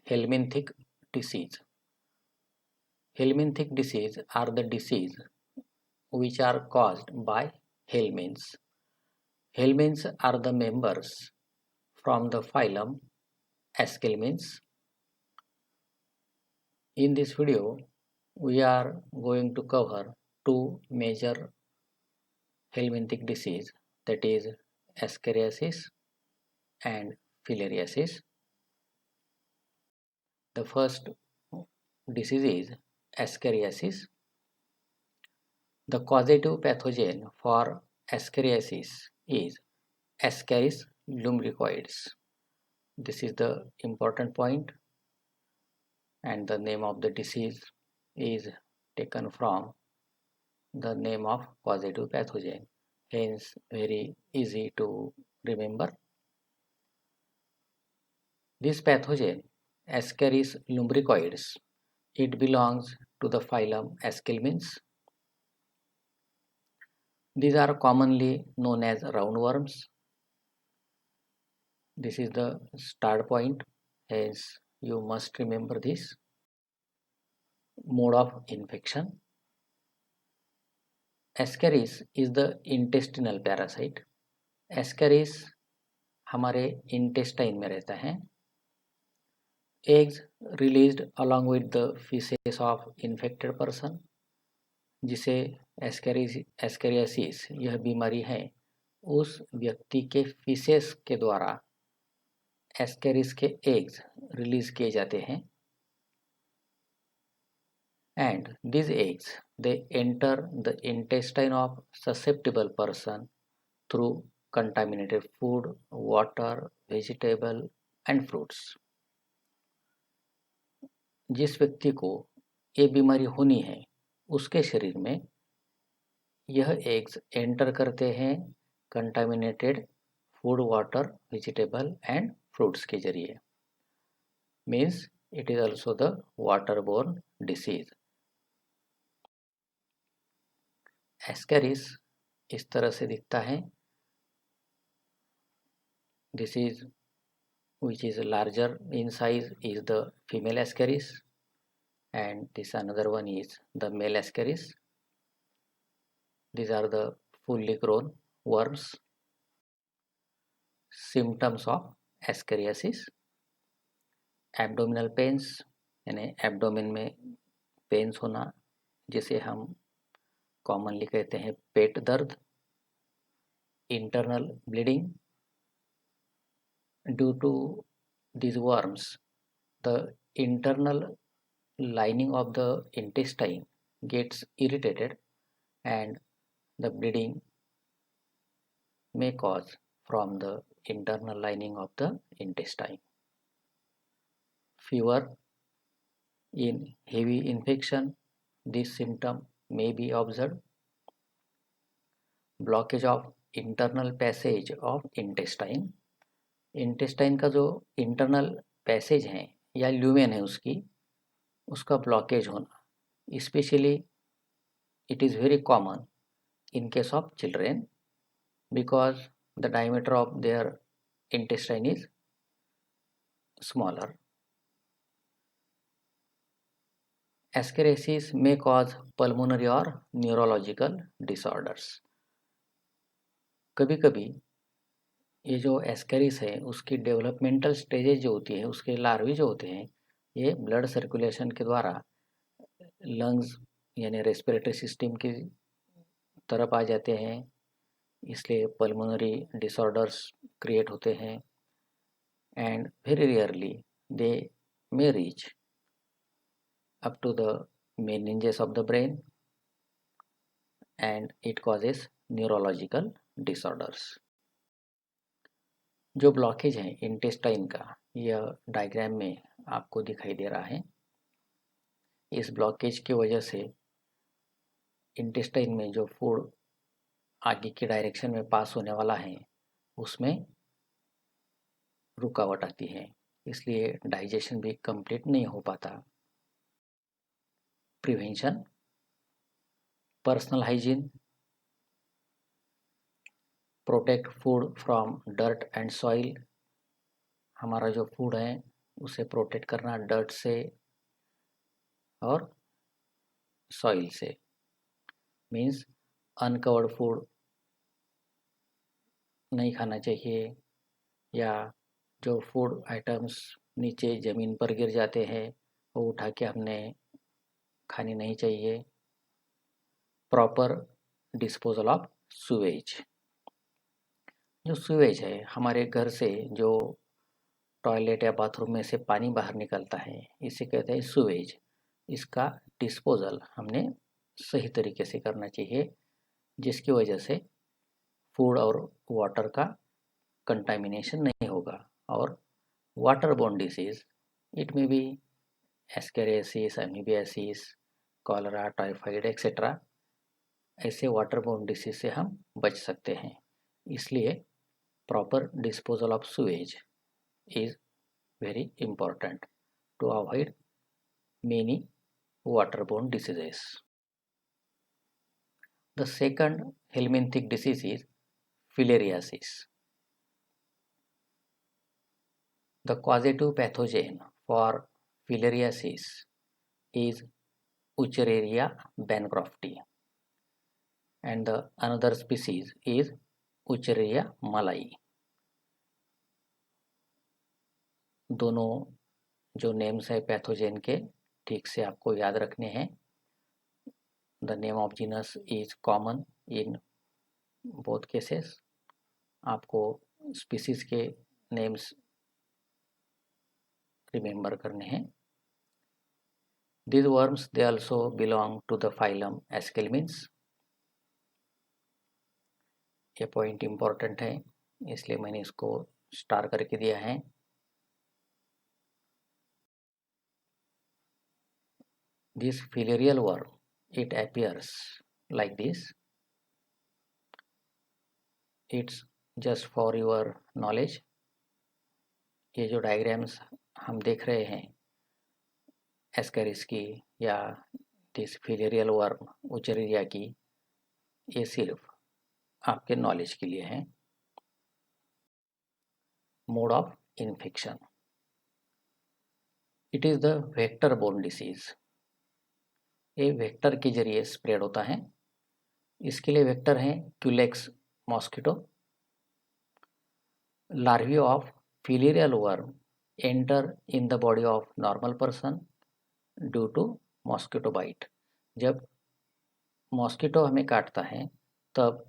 Helminthic disease. Helminthic disease are the disease which are caused by helminths. Helminths are the members from the phylum Aschelminths. In this video, we are going to cover two major helminthic disease, that is Ascariasis and Filariasis. The first disease is Ascariasis. The causative pathogen for Ascariasis is Ascaris lumbricoides. This is the important point, and the name of the disease is taken from the name of causative pathogen, hence very easy to remember. This pathogen, Ascaris lumbricoides, it belongs to the phylum Aschelminths. These are commonly known as roundworms. This is the start point, hence you must remember this. Mode of infection. Ascaris is the intestinal parasite. Ascaris हमारे intestine में रहता है. Eggs released along with the feces of infected person, जिसे ascariasis यह बीमारी है, उस व्यक्ति के फीसेस के द्वारा एस्कैरिस के एग्स रिलीज किए जाते हैं. And these eggs, they enter the intestine of susceptible person through contaminated food, water, vegetable and fruits. जिस व्यक्ति को ये बीमारी होनी है, उसके शरीर में यह एग्स एंटर करते हैं contaminated food, water, vegetable and fruits के जरिए. Means it is also the waterborne disease. Ascaris इस तरह से दिखता है. This is which is larger in size is the female Ascaris, and this another one is the male Ascaris. These are the fully grown worms. Symptoms of Ascariasis: abdominal pains, यानी abdomen में pens होना, जिसे हम commonly कहते हैं पेट दर्द. Internal bleeding. Due to these worms, the internal lining of the intestine gets irritated and the bleeding may cause from the internal lining of the intestine. Fever. In heavy infection, this symptom may be observed. Blockage of internal passage of intestine. Intestine का जो internal passage है या lumen है उसका blockage होना. Specially it is very common in case of children because the diameter of their intestine is smaller. Ascariasis may cause pulmonary और neurological disorders. कभी कभी ये जो एस्कैरिस है उसकी डेवलपमेंटल स्टेजेज जो होती है, उसके लार्वी जो होते हैं, ये ब्लड सर्कुलेशन के द्वारा लंग्स यानी रेस्पिरेटरी सिस्टम की तरफ आ जाते हैं, इसलिए पल्मोनरी डिसऑर्डर्स क्रिएट होते हैं. And very rarely they may reach up to the meninges of the brain and it causes neurological disorders. जो ब्लॉकेज है इंटेस्टाइन का, यह डायग्राम में आपको दिखाई दे रहा है. इस ब्लॉकेज की वजह से इंटेस्टाइन में जो फूड आगे की डायरेक्शन में पास होने वाला है उसमें रुकावट आती है, इसलिए डाइजेशन भी कंप्लीट नहीं हो पाता. Prevention. Personal hygiene. Protect food from dirt and soil. हमारा जो फूड है उसे प्रोटेक्ट करना डर्ट से और सॉइल से। मीन्स अनकवर्ड फूड नहीं खाना चाहिए, या जो फूड आइटम्स नीचे ज़मीन पर गिर जाते हैं वो उठा के हमने खानी नहीं चाहिए। Proper disposal of sewage. जो सुवेज है, हमारे घर से जो टॉयलेट या बाथरूम में से पानी बाहर निकलता है, इसे कहते हैं सुवेज। इसका डिस्पोजल हमने सही तरीके से करना चाहिए, जिसकी वजह से फूड और वाटर का कंटामिनेशन नहीं होगा। और water borne disease, it may be ascariasis, amoebiasis, cholera, typhoid etcetera, ऐसे वाटर बोर्न डिसीज से हम बच सकते हैं। इसलिए proper disposal of sewage is very important to avoid many waterborne diseases. The second helminthic disease is filariasis. The causative pathogen for filariasis is Wuchereria bancrofti, and the another species is Wuchereria malai. दोनों जो names है pathogen के, ठीक से आपको याद रखने हैं। The name of genus is common in both cases. आपको स्पीसीज के नेम्स रिमेंबर करने हैं। These worms, they also belong to the phylum Aschelminthes. ये पॉइंट इम्पोर्टेंट है, इसलिए मैंने इसको स्टार करके दिया है। This filarial worm, it appears like this. It's just for your knowledge. ये जो डायग्राम्स हम देख रहे हैं एस्केरिस की या दिस फिलेरियल वर्म उचेरिया की, ये सिर्फ आपके नॉलेज के लिए है। Mode of infection, it is the vector borne disease. ये वेक्टर के जरिए स्प्रेड होता है। इसके लिए वेक्टर हैं culex mosquito. Larvae of filarial worm enter in the body of normal person due to mosquito bite. जब मॉस्किटो हमें काटता है तब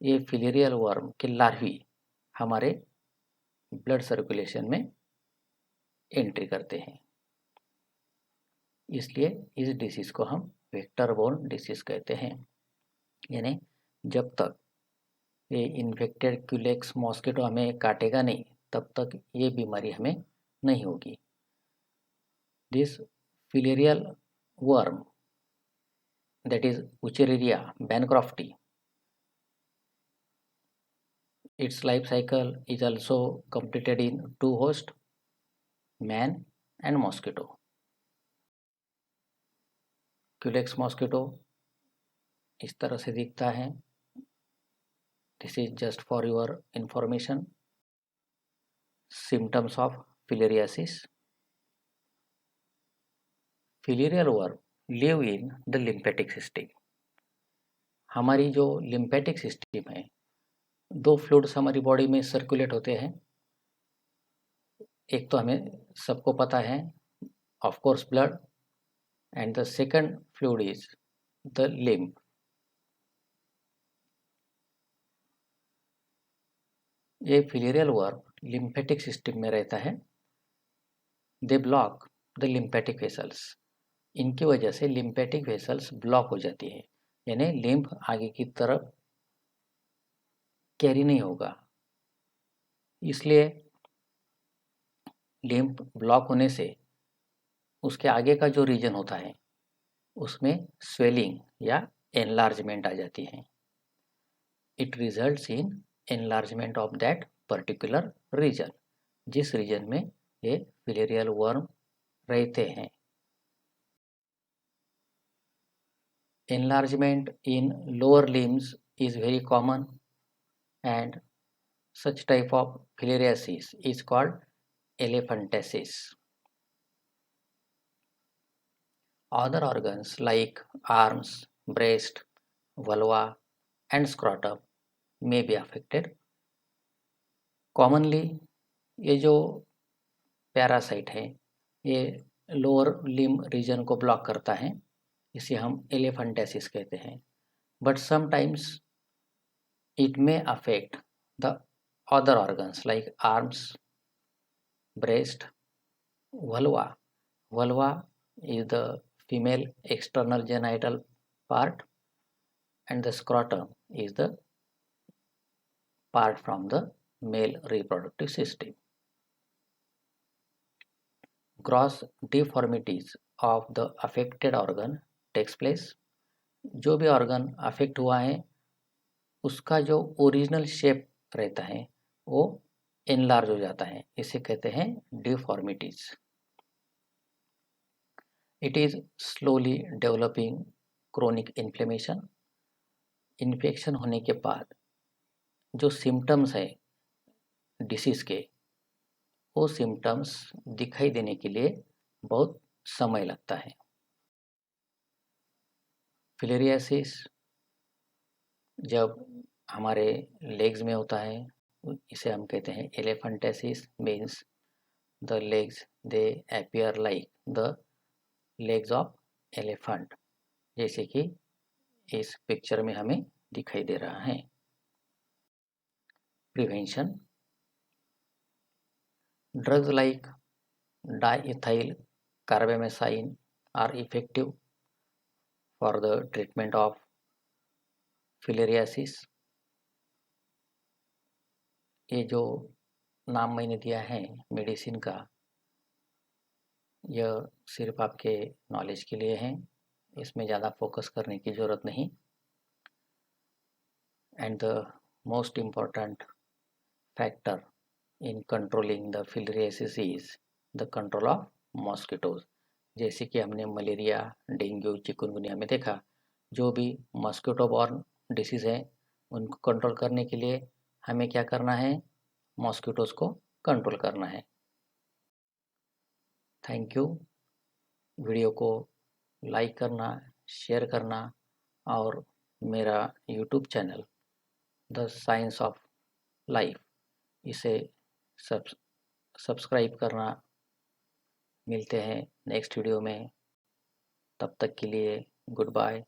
ये फिलेरियल वर्म के लार्वी हमारे ब्लड सर्कुलेशन में एंट्री करते हैं। इसलिए इस डिसीज को हम वेक्टर बोर्न डिसीज कहते हैं। यानी जब तक ये इन्फेक्टेड क्यूलेक्स मॉस्किटो हमें काटेगा नहीं, तब तक ये बीमारी हमें नहीं होगी। This filarial worm, that is Wuchereria bancrofti, its life cycle is also completed in two hosts, man and mosquito. Culex mosquito इस तरह से दिखता है। This is just for your information. Symptoms of filariasis, filarial worm live in the lymphatic system. हमारी जो lymphatic system है, दो fluids हमारी बॉडी में सर्कुलेट होते हैं। एक तो हमें सबको पता है, of course blood, and the second fluid is the lymph. ये फिलेरियल वर्म लिम्फेटिक सिस्टम में रहता है। They block the lymphatic vessels. इनकी वजह से लिम्फेटिक वेसल्स ब्लॉक हो जाती है, यानी लिम्फ आगे की तरफ कैरी नहीं होगा। इसलिए लिम्फ ब्लॉक होने से उसके आगे का जो रीजन होता है उसमें स्वेलिंग या एनलार्जमेंट आ जाती है। It results in enlargement of that particular region, जिस रीजन में ये फिलेरियल वर्म रहते हैं। Enlargement in lower limbs is very common and such type of filariasis is called elephantiasis. Other organs like arms, breast, vulva, and scrotum may be affected. Commonly ये जो parasite है ये lower limb reason को block करता है, इसे हम elephantiasis कहते हैं. But sometimes it may affect the other organs like arms, breast, vulva. Vulva is the female external genital part and the scrotum is the part from the male reproductive system. Gross deformities of the affected organ takes place. जो भी organ affect हुआ है उसका जो original shape रहता है वो enlarge हो जाता है, इसे कहते हैं deformities. It is slowly developing chronic inflammation. Infection होने के बाद जो सिम्टम्स है डिसीज के, वो सिम्टम्स दिखाई देने के लिए बहुत समय लगता है. फिलेरियासिस जब हमारे लेग्स में होता है इसे हम कहते हैं elephantiasis. Means the legs they appear like the legs of elephant, जैसे कि इस पिक्चर में हमें दिखाई दे रहा है. Prevention. Drugs like diethyl carbamazine are effective for the treatment of filariasis. ये जो नाम मैंने दिया है मेडिसिन का, यह सिर्फ आपके नॉलेज के लिए है, इसमें ज़्यादा फोकस करने की ज़रूरत नहीं. And the most important factor in controlling the filariasis is the control of mosquitoes. जैसे कि हमने मलेरिया, डेंगू, चिकनगुनिया में देखा, जो भी मॉस्किटो बॉर्न डिसीज़ है उनको कंट्रोल करने के लिए हमें क्या करना है, मॉस्किटोज को कंट्रोल करना है. Thank you. वीडियो को लाइक करना, शेयर करना और मेरा YouTube channel the science of life इसे सब्सक्राइब करना. मिलते हैं नेक्स्ट वीडियो में, तब तक के लिए गुड बाय.